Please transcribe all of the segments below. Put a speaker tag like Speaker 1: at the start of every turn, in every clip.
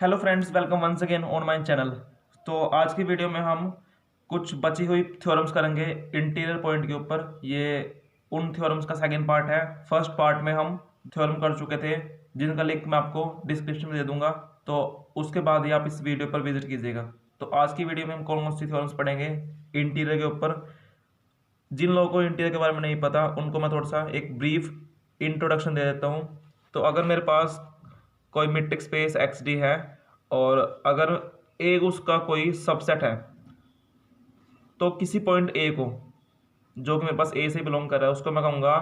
Speaker 1: Hello friends, welcome once again on my channel. तो आज की वीडियो में हम कुछ बची हुई थ्योरम्स करेंगे इंटीरियर पॉइंट के ऊपर। ये उन थ्योरम्स का सेकंड पार्ट है। फर्स्ट पार्ट में हम थ्योरम कर चुके थे जिनका लिंक मैं आपको डिस्क्रिप्शन में दे दूंगा, तो उसके बाद ही आप इस वीडियो पर विजिट कीजिएगा। तो आज की वीडियो में हम कौन कौन सी थ्योरम्स पढ़ेंगे इंटीरियर के ऊपर। जिन लोगों को इंटीरियर के बारे में नहीं पता उनको मैं थोड़ा सा एक ब्रीफ इंट्रोडक्शन दे देता हूँ। तो अगर मेरे पास कोई मीट्रिक स्पेस एक्स डी है और अगर ए उसका कोई सबसेट है, तो किसी पॉइंट ए को जो कि मेरे पास ए से बिलोंग कर रहा है उसको मैं कहूँगा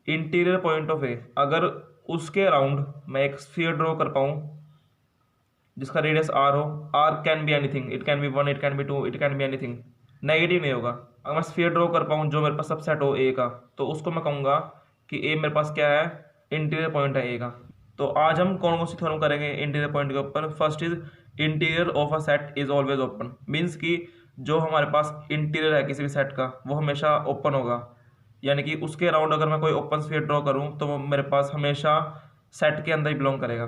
Speaker 1: इंटीरियर पॉइंट ऑफ ए। अगर उसके अराउंड मैं एक स्फीयर ड्रॉ कर पाऊँ जिसका रेडियस आर हो, R can be anything, it can be 1, it can be 2, it can be anything, negative नहीं होगा। अगर मैं स्फीयर ड्रॉ कर पाऊँ जो मेरे पास सबसेट हो ए का, तो उसको मैं कहूँगा कि ए मेरे पास क्या है, इंटीरियर पॉइंट है ए का। तो आज हम कौन कौन सी थ्योरम करेंगे इंटीरियर पॉइंट के ऊपर। First is interior of a set is always open. Means कि जो हमारे पास इंटीरियर है किसी भी सेट का वो हमेशा ओपन होगा, यानी कि उसके अराउंड अगर मैं कोई ओपन स्फीयर ड्रॉ करूँ तो वो मेरे पास हमेशा सेट के अंदर ही बिलोंग करेगा।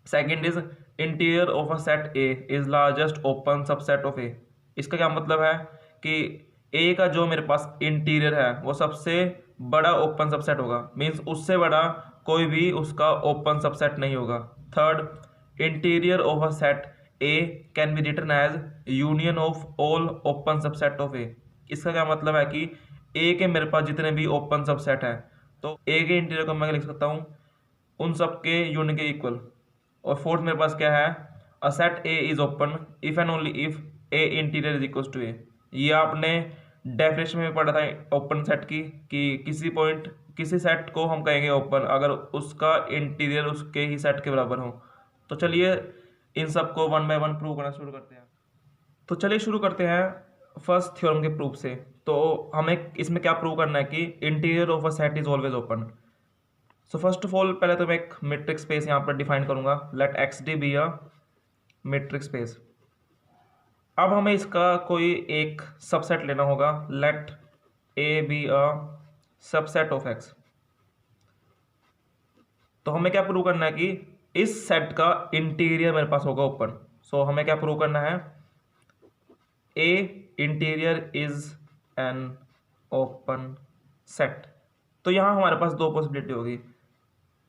Speaker 1: Second is interior of a set A is largest open subset of A. इसका क्या मतलब है कि ए का जो मेरे पास इंटीरियर है वो सबसे बड़ा ओपन सबसेट होगा। मीन्स उससे बड़ा कोई भी उसका ओपन सबसेट नहीं होगा। Third, interior of a set A can be written as union of all open subset of A. इसका क्या मतलब है कि ए के मेरे पास जितने भी ओपन सबसेट है तो ए के इंटीरियर को मैं लिख सकता हूँ उन सब के यूनियन के इक्वल। और फोर्थ मेरे पास क्या है, a set A is open if and only if A interior is equal to A. ये आपने डेफिनेशन में पढ़ा था ओपन सेट की कि किसी पॉइंट किसी सेट को हम कहेंगे ओपन अगर उसका इंटीरियर उसके ही सेट के बराबर हो। तो चलिए इन सब को वन बाय वन प्रूव करना शुरू करते हैं। तो चलिए शुरू करते हैं फर्स्ट थ्योरम के प्रूफ से। तो हमें इसमें क्या प्रूव करना है कि interior of a set is always open. So first of all पहले तो मैं एक मीट्रिक स्पेस यहाँ पर डिफाइन करूंगा, let X D be a metric space. अब हमें इसका कोई एक सबसेट लेना होगा, let A be a subset of X. तो हमें क्या प्रूव करना है कि इस सेट का इंटीरियर मेरे पास होगा ओपन। सो हमें क्या प्रूव करना है, A interior is an open set. तो यहां हमारे पास दो पॉसिबिलिटी होगी,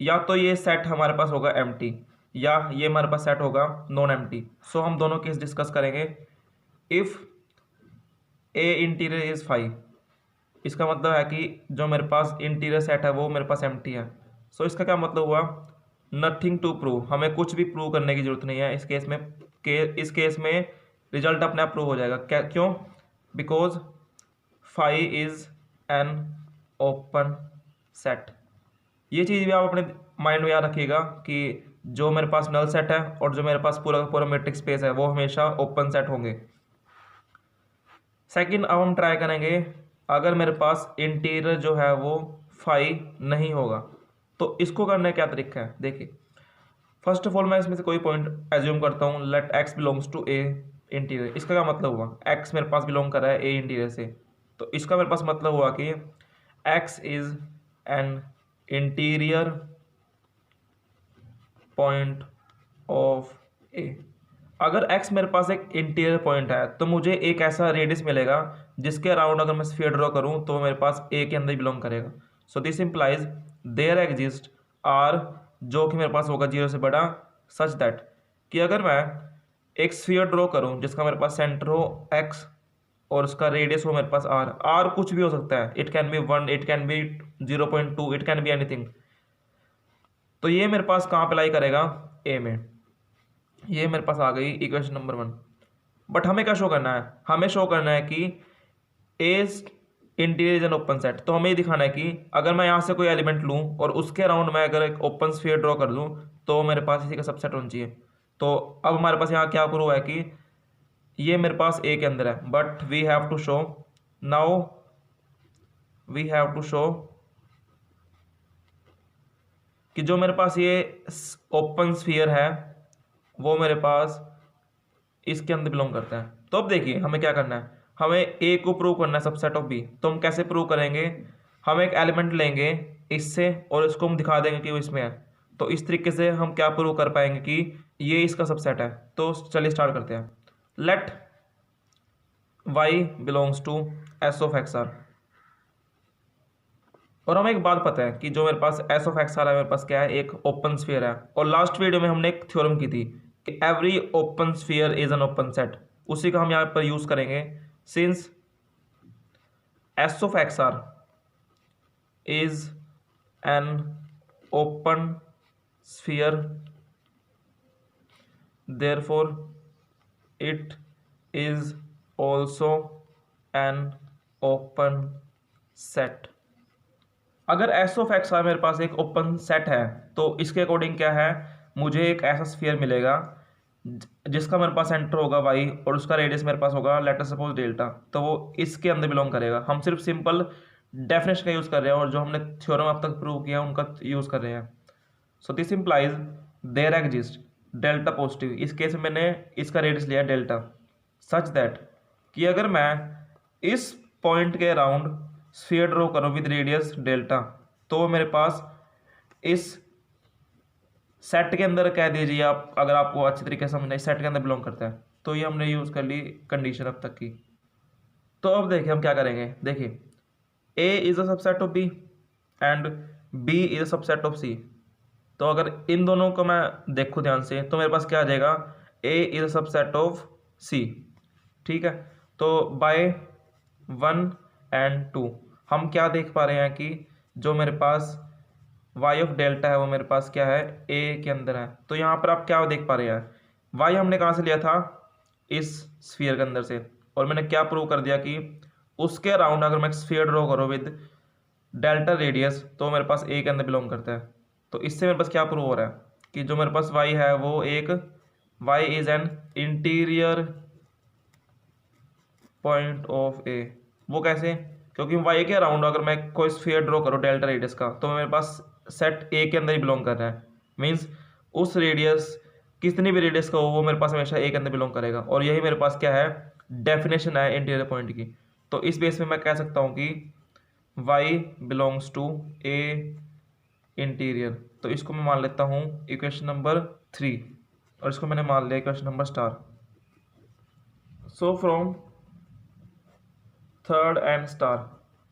Speaker 1: या तो ये सेट हमारे पास होगा एम्प्टी या ये हमारे पास सेट होगा नॉन एम्प्टी। सो हम दोनों केस डिस्कस करेंगे। इफ ए इंटीरियर इज 5, इसका मतलब है कि जो मेरे पास इंटीरियर सेट है वो मेरे पास एम्प्टी है। सो इसका क्या मतलब हुआ, नथिंग टू प्रूव, हमें कुछ भी प्रूव करने की जरूरत नहीं है इस केस में। इस केस में रिजल्ट अपने आप प्रूव हो जाएगा। क्या, क्यों? Because 5 is an open set. ये चीज़ भी आप अपने माइंड में याद रखिएगा कि जो मेरे पास नल सेट है और जो मेरे पास पूरा का पूरा मैट्रिक्स स्पेस है वो हमेशा ओपन सेट होंगे। सेकंड, अब हम ट्राई करेंगे अगर मेरे पास इंटीरियर जो है वो 5 नहीं होगा तो इसको करने का क्या तरीका है। देखिए, फर्स्ट ऑफ ऑल मैं इसमें से कोई पॉइंट एज्यूम करता हूँ, let X belongs to A interior. इसका क्या मतलब हुआ, एक्स मेरे पास बिलोंग कर रहा है ए इंटीरियर से, तो इसका मेरे पास मतलब हुआ कि X is an interior point of A. अगर x मेरे पास एक इंटीरियर पॉइंट है तो मुझे एक ऐसा रेडियस मिलेगा जिसके अराउंड अगर मैं स्फीयर ड्रॉ करूं तो मेरे पास a के अंदर बिलोंग करेगा। So this implies there exist r जो कि मेरे पास होगा 0 से बड़ा, सच दैट कि अगर मैं एक स्फीयर ड्रॉ करूं जिसका मेरे पास सेंटर हो x और उसका रेडियस हो मेरे पास r कुछ भी हो सकता है, it can be 1, it can B 0.2, it can be anything. तो ये मेरे पास कहाँ अप्लाई करेगा, ए में। ये मेरे पास आ गई इक्वेशन नंबर 1। बट हमें क्या शो करना है, हमें शो करना है कि A interior is an open set. तो हमें ये दिखाना है कि अगर मैं यहाँ से कोई एलिमेंट लूँ और उसके अराउंड मैं अगर एक ओपन स्फीयर ड्रॉ कर दूँ तो मेरे पास इसी का सबसेट होना चाहिए। तो अब हमारे पास यहाँ क्या प्रूव है कि ये मेरे पास ए के अंदर है, but we have to show, now we have to show कि जो मेरे पास ये ओपन स्फीयर है वो मेरे पास इसके अंदर बिलोंग करता है। तो अब देखिए हमें क्या करना है, हमें ए को प्रूव करना है सबसेट ऑफ बी। तो हम कैसे प्रूव करेंगे, हम एक एलिमेंट लेंगे इससे और इसको हम दिखा देंगे कि वो इसमें है। तो इस तरीके से हम क्या प्रूव कर पाएंगे कि ये इसका सबसेट है। तो चलिए स्टार्ट करते हैं। Let Y belongs to S of X R. और हमें एक बात पता है कि जो मेरे पास एस ऑफ एक्स आर है, मेरे पास क्या है, एक ओपन स्फीयर है। और लास्ट वीडियो में हमने एक थ्योरम की थी कि every open sphere is an open set. उसी का हम यहाँ पर यूज करेंगे। Since S of X R is an open sphere, therefore it is also an open set। अगर एस ऑफ एक्स आर मेरे पास एक ओपन सेट है तो इसके अकॉर्डिंग क्या है, मुझे एक ऐसा स्फीयर मिलेगा जिसका मेरे पास सेंटर होगा वाई और उसका रेडियस मेरे पास होगा लेट अस सपोज डेल्टा। तो वो इसके अंदर बिलोंग करेगा। हम सिर्फ सिंपल डेफिनेशन का यूज़ कर रहे हैं और जो हमने थ्योरम अब तक प्रूव किया उनका यूज़ कर रहे हैं। So this implies there exist delta positive. इस केस में मैंने इसका रेडियस लिया डेल्टा, सच दैट कि अगर मैं इस पॉइंट के अराउंड स्फीयर ड्रॉ करूँ विद रेडियस डेल्टा, तो मेरे पास इस सेट के अंदर कह दीजिए आप, अगर आपको अच्छी तरीके से समझना है, सेट के अंदर बिलोंग करता है। तो ये हमने यूज़ कर ली कंडीशन अब तक की। तो अब देखिए हम क्या करेंगे। देखिए A is a subset of B and B is a subset of C. तो अगर इन दोनों को मैं देखूँ ध्यान से तो मेरे पास क्या आ जाएगा, A is a subset of C. ठीक है। तो बाय 1 and 2 हम क्या देख पा रहे हैं कि जो मेरे पास y ऑफ डेल्टा है वो मेरे पास क्या है, a के अंदर है। तो यहाँ पर आप क्या देख पा रहे हैं, y हमने कहाँ से लिया था, इस स्फीयर के अंदर से। और मैंने क्या प्रूव कर दिया कि उसके अराउंड अगर मैं स्फीयर ड्रॉ करूँ विद डेल्टा रेडियस तो मेरे पास a के अंदर बिलोंग करता है। तो इससे मेरे पास क्या प्रूव हो रहा है कि जो मेरे पास y है वो एक y is an interior point of a। वो कैसे, क्योंकि y के अराउंड अगर मैं कोई स्फीयर ड्रॉ करूँ डेल्टा रेडियस का तो मेरे पास सेट a के अंदर ही बिलोंग कर रहा है। मींस उस रेडियस कितनी भी रेडियस का हो वो मेरे पास हमेशा a के अंदर बिलोंग करेगा। और यही मेरे पास क्या है, डेफिनेशन है इंटीरियर पॉइंट की। तो इस बेस में मैं कह सकता हूँ कि y belongs to a interior. तो इसको मैं मान लेता हूँ इक्वेशन नंबर 3 और इसको मैंने मान लिया equation number star. So from third and star,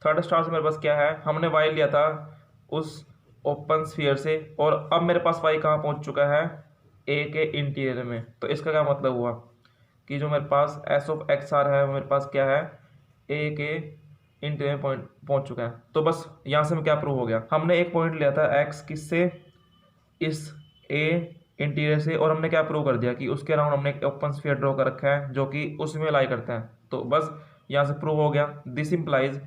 Speaker 1: third star से मेरे पास क्या है, हमने वाई लिया था उस ओपन स्फीयर से और अब मेरे पास वाई कहाँ पहुँच चुका है, ए के इंटीरियर में। तो इसका क्या मतलब हुआ कि जो मेरे पास एस ऑफ एक्स आर है वो मेरे पास क्या है, ए के इंटीरियर पॉइंट पहुँच चुका है। तो बस यहाँ से मैं क्या प्रूव हो गया, हमने एक पॉइंट लिया था एक्स किससे, इस ए इंटीरियर से, और हमने क्या प्रूव कर दिया कि उसके अराउंड हमने एक ओपन स्फीयर ड्रॉ कर रखा है जो कि उसमें लाई करता है। तो बस यहाँ से प्रूव हो गया, this implies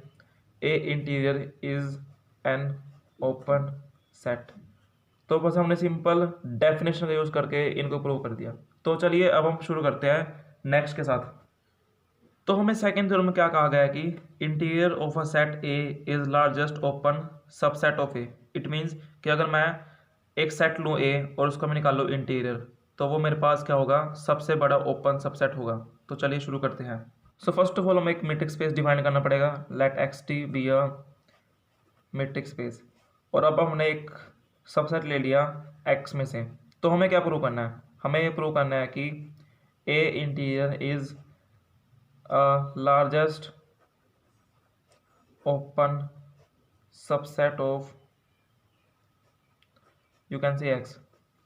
Speaker 1: A interior is an open set. तो बस हमने सिंपल डेफिनेशन का यूज़ करके इनको प्रूव कर दिया। तो चलिए अब हम शुरू करते हैं नेक्स्ट के साथ। तो हमें सेकेंड थ्योरम में क्या कहा गया है कि interior of a set A is largest open subset of A. It means कि अगर मैं एक सेट लूँ ए और उसका मैं निकाल लूँ इंटीरियर तो वो मेरे पास क्या होगा, सबसे बड़ा ओपन सबसेट होगा। तो चलिए शुरू करते हैं। सो फर्स्ट ऑफ ऑल हमें एक मैट्रिक्स स्पेस डिफाइन करना पड़ेगा, let X T be a matrix space. और अब हमने एक सबसेट ले लिया एक्स में से। तो हमें क्या प्रूव करना है, हमें ये प्रूव करना है कि A interior is largest open subset of you can say X.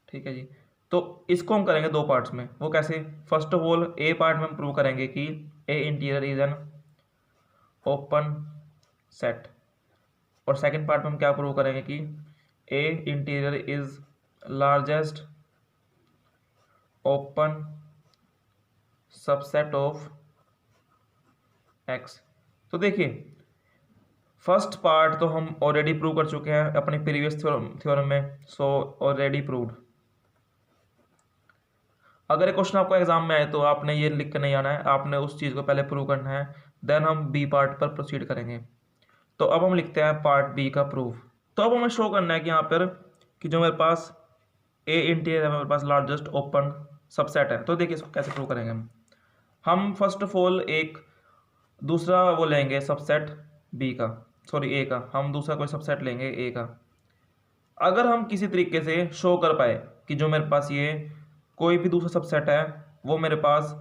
Speaker 1: ठीक है जी। तो इसको हम करेंगे दो पार्ट्स में। वो कैसे, first of all A part में हम प्रूव करेंगे कि A interior is an open set, और सेकंड पार्ट में हम क्या प्रूव करेंगे कि A interior is largest open subset of X. तो देखिए फर्स्ट पार्ट तो हम ऑलरेडी प्रूव कर चुके हैं अपने प्रीवियस थ्योरम में, सो ऑलरेडी प्रूव्ड। अगर एक क्वेश्चन आपको एग्जाम में आए तो आपने ये लिख कर नहीं आना है, आपने उस चीज़ को पहले प्रूव करना है, देन हम बी पार्ट पर प्रोसीड करेंगे। तो अब हम लिखते हैं पार्ट बी का प्रूफ। तो अब हमें शो करना है कि यहाँ पर कि जो मेरे पास ए इंटीरियर है मेरे पास लार्जेस्ट ओपन सबसेट है। तो देखिए इसको कैसे प्रूव करेंगे हम फर्स्ट ऑफ ऑल एक दूसरा वो लेंगे सबसेट बी का, सॉरी ए का, हम दूसरा कोई सबसेट लेंगे ए का। अगर हम किसी तरीके से शो कर पाए कि जो मेरे पास ये कोई भी दूसरा सबसेट है वो मेरे पास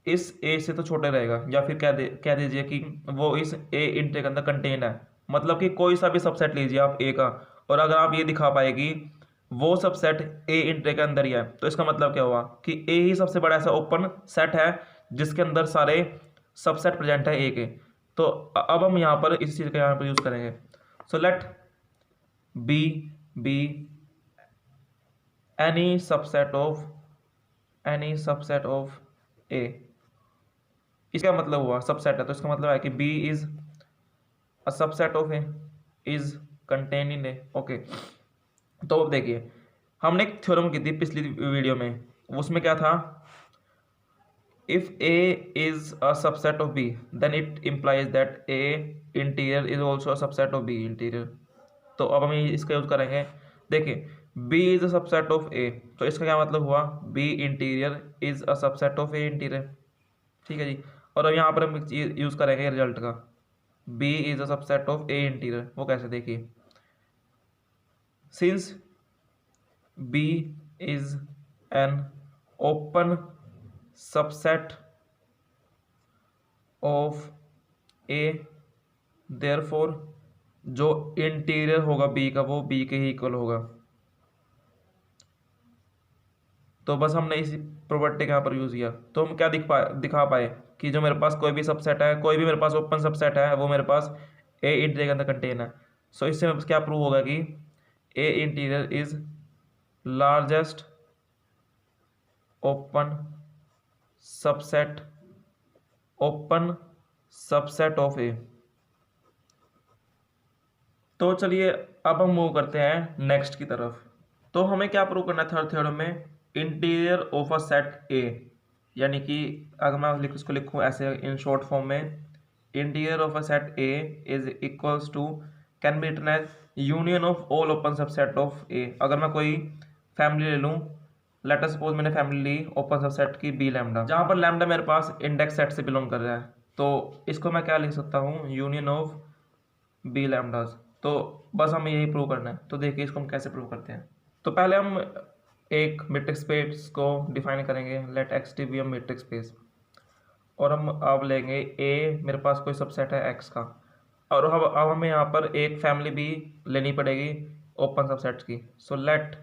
Speaker 1: इस ए से तो छोटे रहेगा, या फिर कह दीजिए कि वो इस ए इंटीजर के अंदर कंटेन है। मतलब कि कोई सा भी सबसेट लीजिए आप ए का, और अगर आप ये दिखा पाए कि वो सबसेट ए इंटीजर के अंदर ही है, तो इसका मतलब क्या हुआ कि ए ही सबसे बड़ा ऐसा ओपन सेट है जिसके अंदर सारे सबसेट प्रेजेंट है ए के। तो अब हम यहाँ पर इस चीज़ का यहाँ पर यूज़ करेंगे। So let B be any subset of A. इसका मतलब हुआ सबसेट है, तो इसका मतलब है कि B is a subset of A, is contain in A. Okay, तो अब देखिए हमने एक थ्योरम की थी पिछली वीडियो में, उसमें क्या था, if A is a subset of B then it implies that A interior is also a subset of B interior. तो अब हम इसका यूज करेंगे। देखिए B is a subset of A, तो इसका क्या मतलब हुआ, B interior is a subset of A interior. ठीक है जी। और अब यहाँ पर हम यूज करेंगे रिजल्ट का, B is a subset of A interior. वो कैसे, देखिए since B is an open subset of A, therefore जो इंटीरियर होगा बी का वो बी के ही इक्वल होगा। तो बस हमने इस प्रॉपर्टी का यहाँ पर यूज़ किया, तो हम क्या दिखा पाए कि जो मेरे पास कोई भी सबसेट है, कोई भी मेरे पास ओपन सबसेट है, वो मेरे पास ए इंटीरियर के अंदर कंटेन है। सो इससे मेरे पास क्या प्रूव होगा कि A interior is largest open subset of A. तो चलिए अब हम मूव करते हैं नेक्स्ट की तरफ। तो हमें क्या प्रूव करना है थर्ड थ्योरम में, interior of a set A, यानी कि अगर मैं इसको लिखूँ ऐसे इन शॉर्ट फॉर्म में, interior of a set A is equals to, can be written as union of all open subset of A. अगर मैं कोई फैमिली ले लूँ, लेट अस सपोज मैंने फैमिली ली ओपन सबसेट की बी लैम्डा, जहाँ पर लैम्डा मेरे पास इंडेक्स सेट से बिलोंग कर रहा है, तो इसको मैं क्या लिख सकता हूँ, यूनियन ऑफ बी लैम्डाज। तो बस हमें यही प्रूव करना है। तो देखिए इसको हम कैसे प्रूव करते हैं। तो पहले हम एक मैट्रिक्स स्पेस को डिफाइन करेंगे, let X T be a matrix space, और हम अब लेंगे ए, मेरे पास कोई सबसेट है एक्स का, और अब हमें यहाँ पर एक फैमिली भी लेनी पड़ेगी ओपन सबसेट्स की। So let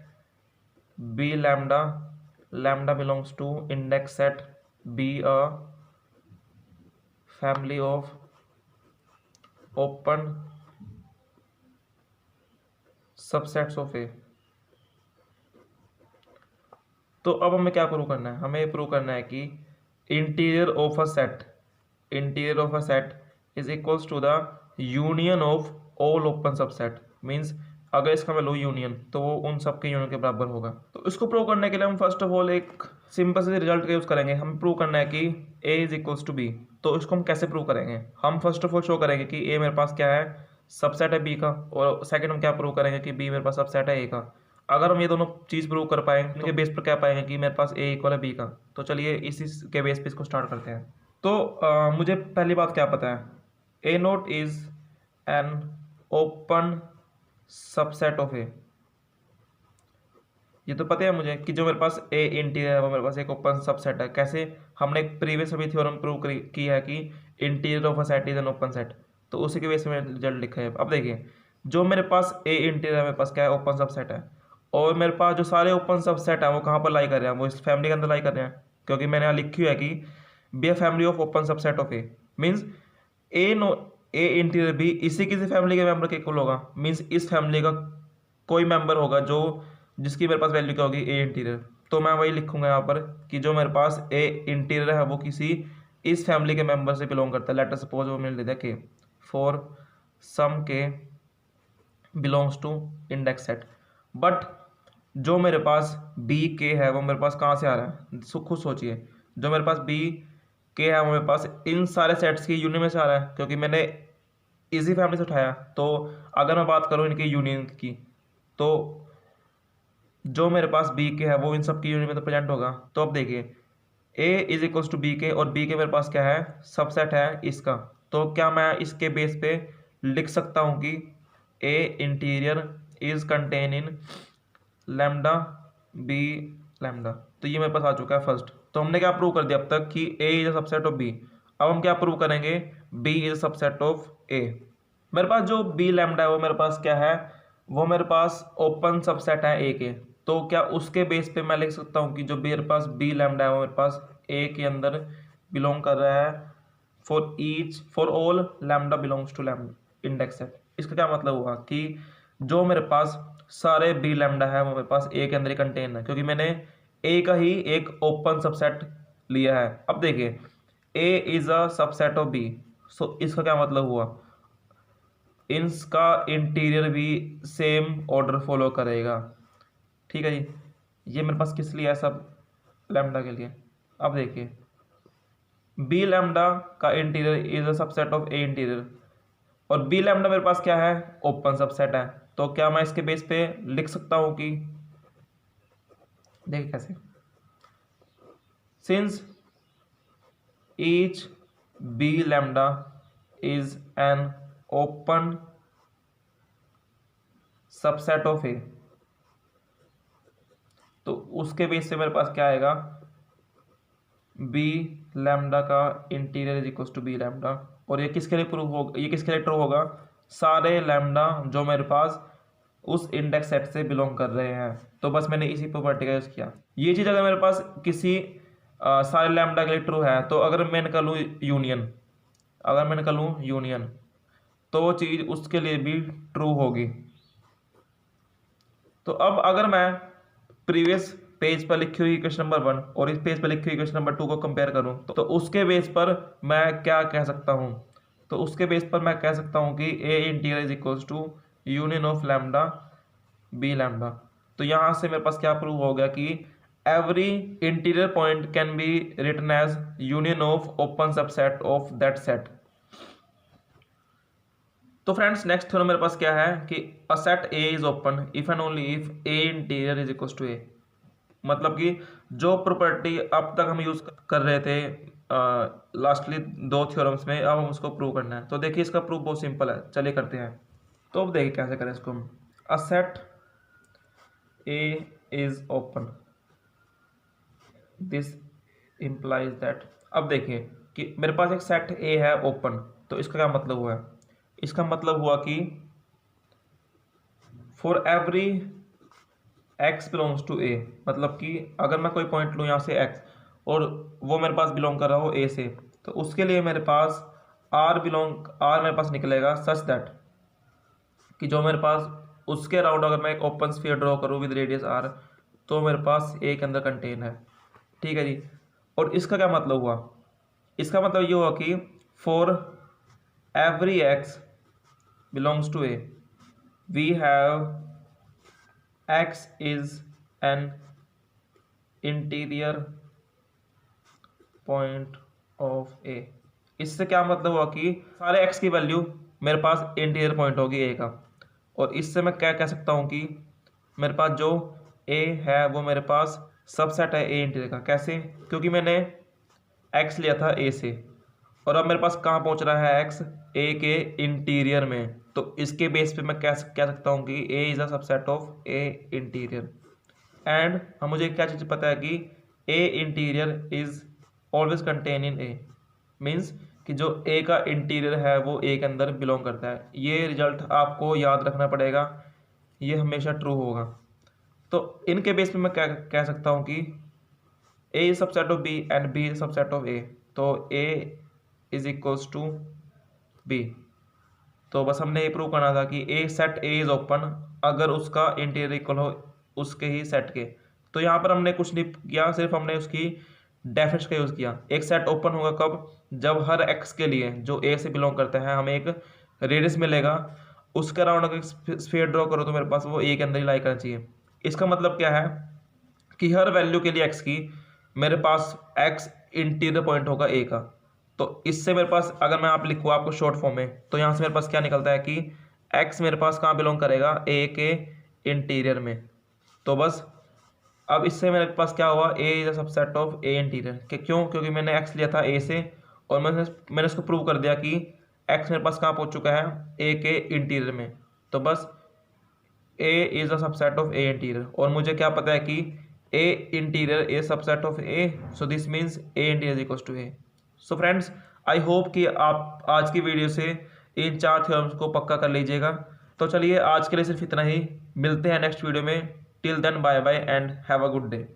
Speaker 1: B lambda belongs to index set be a family of open subsets of A. तो अब हमें क्या प्रूव करना है, हमें प्रूव करना है कि interior of a set is equals to the union of all open subset. Means अगर इसका मैं लूँ यूनियन, तो वो उन सब के यूनियन के बराबर होगा। तो इसको प्रूव करने के लिए हम फर्स्ट ऑफ ऑल एक सिंपल से रिजल्ट का यूज करेंगे। हम प्रूव करना है कि A is equals to be. तो इसको हम कैसे प्रूव करेंगे, हम फर्स्ट ऑफ ऑल शो करेंगे कि ए मेरे पास क्या है, सबसेट है बी का, और सेकंड हम क्या प्रूव करेंगे कि बी मेरे पास सबसेट है ए का। अगर हम ये दोनों चीज़ प्रूव कर पाए तो के बेस पर क्या पाएंगे कि मेरे पास ए इक्वल है बी का। तो चलिए इसी के बेस पे इसको स्टार्ट करते हैं। तो मुझे पहली बात क्या पता है, A naught is an open subset of A. ये तो पता है मुझे कि जो मेरे पास ए इंटीरियर है वो मेरे पास एक ओपन सबसेट है। कैसे, हमने प्रीवियस अभी थ्योरम प्रूव किया है कि interior of a set is an open set, तो उसी के बेस में रिजल्ट लिखा है। अब देखिए जो मेरे पास ए इंटीरियर है, मेरे पास क्या है, ओपन सबसेट है, और मेरे पास जो सारे ओपन सबसेट हैं वो कहाँ पर लाई कर रहे हैं, वो इस फैमिली के अंदर लाई कर रहे हैं, क्योंकि मैंने यहाँ लिखी हुई है कि B A family of open subset of A. Means A interior भी इसी किसी फैमिली के मेंबर के इक्वल होगा। मीन्स इस फैमिली का कोई मेंबर होगा जो जिसकी मेरे पास वैल्यू क्या होगी, ए इंटीरियर। तो मैं वही लिखूंगा यहाँ पर कि जो मेरे पास ए इंटीरियर है वो किसी इस फैमिली के मेंबर से बिलोंग करता है। लेट अस सपोज वो मैंने लिखा के for some K belongs to index set. But जो मेरे पास बी के है वो मेरे पास कहाँ से आ रहा है, खुद सोचिए, जो मेरे पास बी के है वो मेरे पास इन सारे सेट्स की यूनियन में से आ रहा है, क्योंकि मैंने इसी फैमिली से उठाया। तो अगर मैं बात करूँ इनकी यूनियन की, तो जो मेरे पास बी के है वो इन सब की यूनियन में तो प्रेजेंट होगा। तो अब देखिए A is equals to be के, और बी के मेरे पास क्या है, सबसेट है इसका। तो क्या मैं इसके बेस पे लिख सकता हूँ कि A interior is contain in lambda B lambda. तो ये मेरे पास आ चुका है फर्स्ट। तो हमने क्या प्रूव कर दिया अब तक कि A is a subset of B. अब हम क्या प्रूव करेंगे, B is a subset of A. मेरे पास जो बी लैम्डा है वो मेरे पास क्या है, वो मेरे पास ओपन सबसेट है ए के। तो क्या उसके बेस पे मैं लिख सकता हूँ कि जो मेरे पास बी लैम्डा है वो मेरे पास ए के अंदर बिलोंग कर रहा है for all lambda belongs to lambda index set. इसका क्या मतलब हुआ कि जो मेरे पास सारे बी लैम्डा है वो मेरे पास ए के अंदर ही कंटेन है, क्योंकि मैंने ए का ही एक ओपन सबसेट लिया है। अब देखिए A is a subset of B, so इसका क्या मतलब हुआ, इसका इंटीरियर भी सेम ऑर्डर फॉलो करेगा। ठीक है जी, ये मेरे पास किस लिए है, सब लैम्डा के लिए। अब देखिए बी लैम्डा का interior is a subset of A interior, और बी लैम्डा मेरे पास क्या है, ओपन सबसेट है। तो क्या मैं इसके बेस पे लिख सकता हूं कि, देखिए कैसे, since each B lambda is an open subset of A, तो उसके बेस से मेरे पास क्या आएगा, बी लैम्डा का interior is equal to B lambda. और ये किसके लिए प्रूव होगा, ये किसके लिए ट्रू होगा, सारे लैम्डा जो मेरे पास उस इंडेक्स सेट से बिलोंग कर रहे हैं। तो बस मैंने इसी प्रॉपर्टी का यूज़ किया। ये चीज़ अगर मेरे पास किसी सारे लैम्डा के लिए ट्रू है, तो अगर मैंने कर लूँ यूनियन, अगर मैंने कर लूँ यूनियन, तो वो चीज़ उसके लिए भी ट्रू होगी। तो अब अगर मैं प्रीवियस पेज पर लिखी हुई इक्वेशन नंबर 1 और इस पेज पर लिखी हुई इक्वेशन नंबर 2 को कंपेयर करूं, तो उसके बेस पर मैं क्या कह सकता हूं, तो उसके बेस पर मैं कह सकता हूं कि A interior is equals to union of lambda B lambda. तो यहां से मेरे पास क्या प्रूव हो गया कि every interior point can be written as union of open subset of that set. तो फ्रेंड्स नेक्स्ट थ्योरम मेरे पास क्या है कि a set A is open if and only if A interior is equals to A. मतलब कि जो property अब तक हम यूज कर रहे थे लास्टली 2 थ्योरम्स में, अब हम उसको प्रूव करना है। तो देखिए इसका प्रूफ बहुत सिंपल है, चलिए करते हैं। तो अब देखिए कैसे करें इसको हम। अ set A is open, this implies that. अब देखिए कि मेरे पास एक सेट ए है ओपन, तो इसका क्या मतलब हुआ है, इसका मतलब हुआ कि for every X belongs to A, मतलब कि अगर मैं कोई पॉइंट लूँ यहाँ से एक्स और वो मेरे पास बिलोंग कर रहा हो ए से, तो उसके लिए मेरे पास आर मेरे पास निकलेगा सच दैट कि जो मेरे पास उसके अराउंड अगर मैं एक ओपन स्फीयर ड्रॉ करूँ विद रेडियस आर, तो मेरे पास ए के अंदर कंटेन है। ठीक है जी, और इसका क्या मतलब हुआ, इसका मतलब ये हुआ कि for every X belongs to A we have x is an interior point of A। इससे क्या मतलब हुआ कि सारे x की वैल्यू मेरे पास इंटीरियर पॉइंट होगी A का। और इससे मैं क्या कह सकता हूँ कि मेरे पास जो A है वो मेरे पास सबसेट है A इंटीरियर का। कैसे, क्योंकि मैंने x लिया था A से और अब मेरे पास कहाँ पहुँच रहा है x, A के इंटीरियर में। तो इसके बेस पे मैं कह सकता हूँ कि A is a subset of A interior. And हम मुझे क्या चीज़ पता है कि A interior is always contain in A, means कि जो A का इंटीरियर है वो A के अंदर बिलोंग करता है। ये रिजल्ट आपको याद रखना पड़ेगा, ये हमेशा ट्रू होगा। तो इनके बेस पे मैं क्या कह सकता हूँ कि A is subset of B and B is subset of A, तो A is equals to B। तो बस हमने ये प्रूव करना था कि A set A is open अगर उसका इंटीरियर इक्वल हो उसके ही सेट के। तो यहाँ पर हमने कुछ नहीं किया, सिर्फ हमने उसकी डेफिनेशन का यूज़ किया। एक सेट ओपन होगा कब, जब हर एक्स के लिए जो ए से बिलोंग करते हैं हमें एक रेडियस मिलेगा, उसके अराउंड अगर स्फीयर ड्रॉ करो तो मेरे पास वो ए के अंदर ही लाई करना चाहिए। इसका मतलब क्या है कि हर वैल्यू के लिए एक्स की मेरे पास एक्स इंटीरियर पॉइंट होगा ए का। तो इससे मेरे पास अगर मैं आप लिखूँ आपको शॉर्ट फॉर्म में, तो यहाँ से मेरे पास क्या निकलता है कि x मेरे पास कहाँ बिलोंग करेगा, a के इंटीरियर में। तो बस अब इससे मेरे पास क्या हुआ, a is a subset of a interior. क्यों, क्योंकि मैंने x लिया था a से और मैंने इसको प्रूव कर दिया कि x मेरे पास कहाँ पहुँच चुका है, a के इंटीरियर में। तो बस a is a subset of a interior. और मुझे क्या पता है कि A interior a subset of A, so this means A interior is equals to A. So friends, I hope कि आप आज की वीडियो से इन 4 थ्योरम्स को पक्का कर लीजिएगा। तो चलिए आज के लिए सिर्फ इतना ही, मिलते हैं नेक्स्ट वीडियो में। Till then bye bye and have a good day.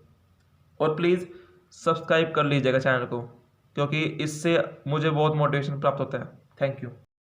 Speaker 1: और प्लीज़ सब्सक्राइब कर लीजिएगा चैनल को, क्योंकि इससे मुझे बहुत मोटिवेशन प्राप्त होता है। Thank you.